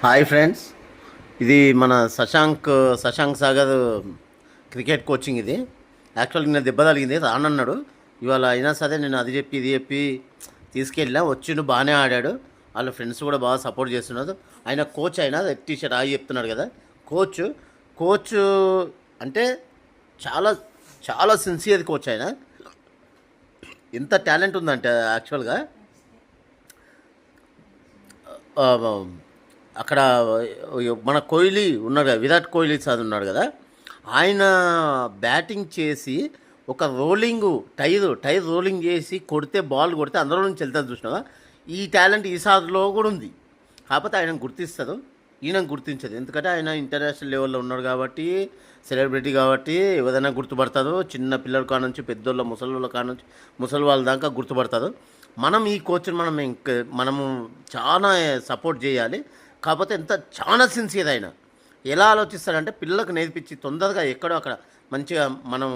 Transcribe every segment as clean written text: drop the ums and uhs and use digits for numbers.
Hi friends, ఇది మన Shashank Sagar cricket coaching. ఇది యాక్చువల్గా నేను దెబ్బ తగిలింది రానన్నాడు. ఇవాళ అయినా సరే నేను అది చెప్పి ఇది చెప్పి తీసుకెళ్ళా. వచ్చిండు, బాగానే ఆడాడు. వాళ్ళ ఫ్రెండ్స్ కూడా బాగా సపోర్ట్ చేస్తున్నారు. ఆయన కోచ్ అయినా రెడ్ టీషర్ట్ ఆగి చెప్తున్నాడు కదా. కోచ్ అంటే చాలా చాలా సిన్సియర్ కోచ్. ఆయన ఎంత టాలెంట్ ఉందంటే యాక్చువల్గా అక్కడ మన కోహ్లీ ఉన్నాడు కదా, విరాట్ కోహ్లీ సార్ ఉన్నాడు కదా, ఆయన బ్యాటింగ్ చేసి ఒక టైర్ రోలింగ్ చేసి కొడితే, బాల్ కొడితే అందులో నుంచి వెళ్తారు చూసినావా. ఈ టాలెంట్ ఈ సార్లో కూడా ఉంది. కాకపోతే ఆయన గుర్తిస్తారు, ఈయన గుర్తించదు. ఎందుకంటే ఆయన ఇంటర్నేషనల్ లెవెల్లో ఉన్నాడు కాబట్టి, సెలబ్రిటీ కాబట్టి ఎవరైనా గుర్తుపడతారు. చిన్న పిల్లల కాడ నుంచి పెద్దోళ్ళ ముసలి కాడ నుంచి ముసలి వాళ్ళ దాకా గుర్తుపడతారు. మనం ఈ కోచ్ని మనము చాలా సపోర్ట్ చేయాలి. కాకపోతే చాలా సిన్సియర్ అయినా ఎలా ఆలోచిస్తాడంటే పిల్లలకు నేర్పించి తొందరగా ఎక్కడో అక్కడ మంచిగా మనం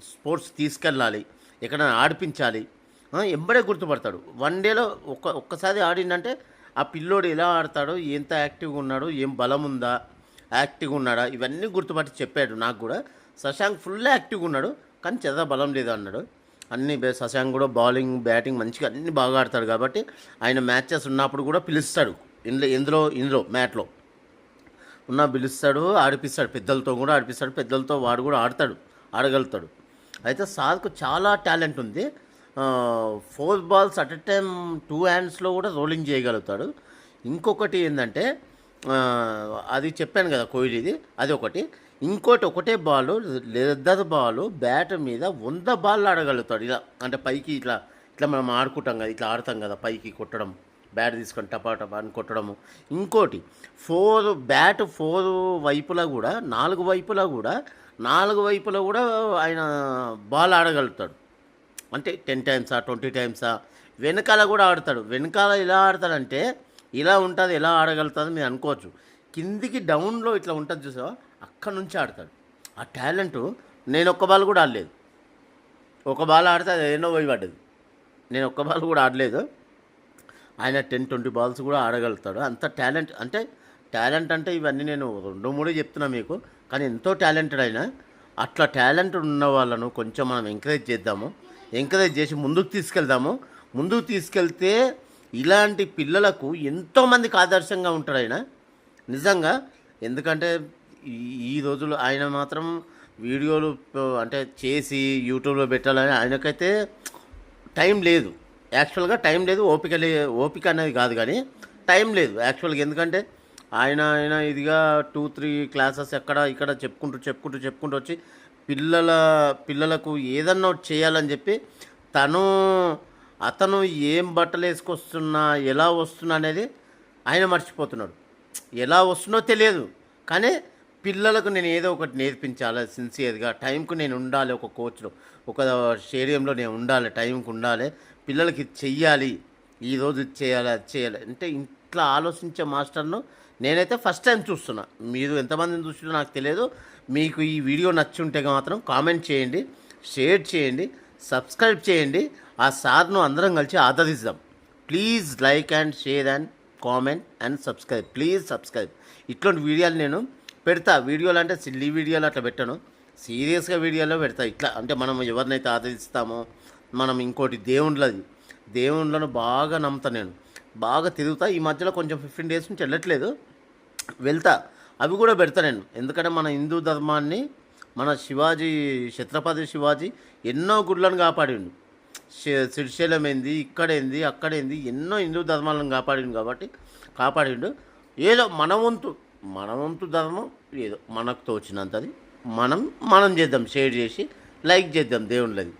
స్పోర్ట్స్ తీసుకెళ్ళాలి, ఎక్కడైనా ఆడిపించాలి. ఎంబడే గుర్తుపడతాడు. వన్ డేలో ఒక్కసారి ఆడిందంటే ఆ పిల్లోడు ఎలా ఆడతాడో, ఎంత యాక్టివ్గా ఉన్నాడు, ఏం బలం ఉందా, యాక్టివ్గా ఉన్నాడా, ఇవన్నీ గుర్తుపట్టి చెప్పాడు నాకు కూడా. శశాంక్ ఫుల్ యాక్టివ్గా ఉన్నాడు, కానీ చెద బలం లేదు అన్నాడు. శశాంక్ కూడా బౌలింగ్ బ్యాటింగ్ మంచిగా అన్నీ బాగా ఆడతాడు కాబట్టి ఆయన మ్యాచెస్ ఉన్నప్పుడు కూడా పిలుస్తాడు. ఇందులో మ్యాట్లో పిలుస్తాడు, ఆడిపిస్తాడు. పెద్దలతో కూడా ఆడిపిస్తాడు. పెద్దలతో వాడు కూడా ఆడగలుగుతాడు. అయితే సార్కు చాలా టాలెంట్ ఉంది. 4 balls అట్ ఎ టైం 2 handsలో కూడా రోలింగ్ చేయగలుగుతాడు. ఇంకొకటి ఏంటంటే అది చెప్పాను కదా కోహ్లీది, అది ఒకటి. ఇంకోటి ఒకటే బాల్, లెదర్ బాల్ బ్యాట్ మీద 100 balls ఆడగలుగుతాడు. ఇలా అంటే పైకి ఇట్లా ఇట్లా మనం ఆడుకుంటాం కదా, ఇట్లా ఆడతాం కదా, పైకి కొట్టడం, బ్యాట్ తీసుకొని టపా అని కొట్టడము. ఇంకోటి 4 వైపులా కూడా 4 వైపులా కూడా ఆయన బాల్ ఆడగలుగుతాడు. అంటే 10 times 20 times వెనకాల కూడా ఆడతాడు. వెనకాల ఎలా ఆడతాడంటే ఇలా ఉంటుంది, ఎలా ఆడగలుగుతుంది మీరు అనుకోవచ్చు. కిందికి డౌన్లో ఇట్లా ఉంటుంది చూసావా, అక్కడ నుంచి ఆడతాడు. ఆ టాలెంట్ నేను ఒక్క బాల్ కూడా ఆడలేదు. ఒక బాల్ ఆడితే అది ఎన్నో పోయి పడ్డది. నేను ఒక్క బాల్ కూడా ఆడలేదు. ఆయన 10-20 balls కూడా ఆడగలుగుతాడు. అంత టాలెంట్ అంటే ఇవన్నీ నేను 2-3 చెప్తున్నా మీకు, కానీ ఎంతో టాలెంటెడ్ ఆయన. అట్లా టాలెంట్ ఉన్న వాళ్ళను కొంచెం మనం ఎంకరేజ్ చేసి ముందుకు తీసుకెళ్తే ఇలాంటి పిల్లలకు ఎంతోమందికి ఆదర్శంగా ఉంటాడు ఆయన నిజంగా. ఎందుకంటే ఈ రోజుల్లో ఆయన మాత్రం వీడియోలు అంటే చేసి యూట్యూబ్లో పెట్టాలని ఆయనకైతే టైం లేదు. యాక్చువల్గా టైం లేదు, ఓపిక అనేది కాదు, కానీ టైం లేదు యాక్చువల్గా. ఎందుకంటే ఆయన ఇదిగా 2-3 classes ఇక్కడ చెప్పుకుంటూ వచ్చి పిల్లలకు ఏదన్నా చేయాలని చెప్పి అతను ఏం బట్టలు వేసుకొస్తున్నా, ఎలా వస్తున్నా అనేది ఆయన మర్చిపోతున్నాడు. ఎలా వస్తున్నో తెలియదు, కానీ పిల్లలకు నేను ఏదో ఒకటి నేర్పించాలి సిన్సియర్గా. టైంకు నేను ఉండాలి, ఒక కోచ్లో, ఒక స్టేడియంలో నేను ఉండాలి, టైంకి ఉండాలి, పిల్లలకి చెయ్యాలి, ఈరోజు ఇది చేయాలి, అది చేయాలి అంటే ఇట్లా ఆలోచించే మాస్టర్ను నేనైతే ఫస్ట్ టైం చూస్తున్నా. మీరు ఎంతమందిని చూస్తున్నా నాకు తెలియదు. మీకు ఈ వీడియో నచ్చి ఉంటే మాత్రం కామెంట్ చేయండి, షేర్ చేయండి, సబ్స్క్రైబ్ చేయండి. ఆ సార్ను అందరం కలిసి ఆదరిద్దాం. Please like and share and comment and subscribe. Please subscribe. ఇట్లాంటి వీడియోలు నేను పెడతా. వీడియోలు అంటే సిల్లీ వీడియోలు అట్లా పెట్టను, సీరియస్గా వీడియోలో పెడతా. ఇట్లా అంటే మనం ఎవరినైతే ఆదరిస్తామో, మనం ఇంకోటి దేవుళ్ళను బాగా నమ్ముతా, నేను బాగా తిరుగుతా. ఈ మధ్యలో కొంచెం 15 days నుంచి వెళ్ళట్లేదు, వెళ్తా. అవి కూడా పెడతా నేను. ఎందుకంటే మన హిందూ ధర్మాన్ని, మన ఛత్రపతి శివాజీ ఎన్నో గుడ్లను కాపాడిండు. శ్రీశైలం ఏంది, ఇక్కడేంది, అక్కడేంది, ఎన్నో హిందూ ధర్మాలను కాపాడిండు. ఏదో మన వంతు ధర్మం ఏదో మనకు తోచినంతది మనం చేద్దాం. షేర్ చేసి లైక్ చేద్దాం దేవుళ్ళది,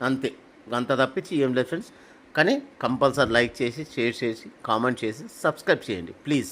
అంతే. అంత తప్పించి ఏం లేదు ఫ్రెండ్స్. కానీ కంపల్సరీ లైక్ చేసి, షేర్ చేసి, కామెంట్ చేసి, సబ్స్క్రైబ్ చేయండి ప్లీజ్.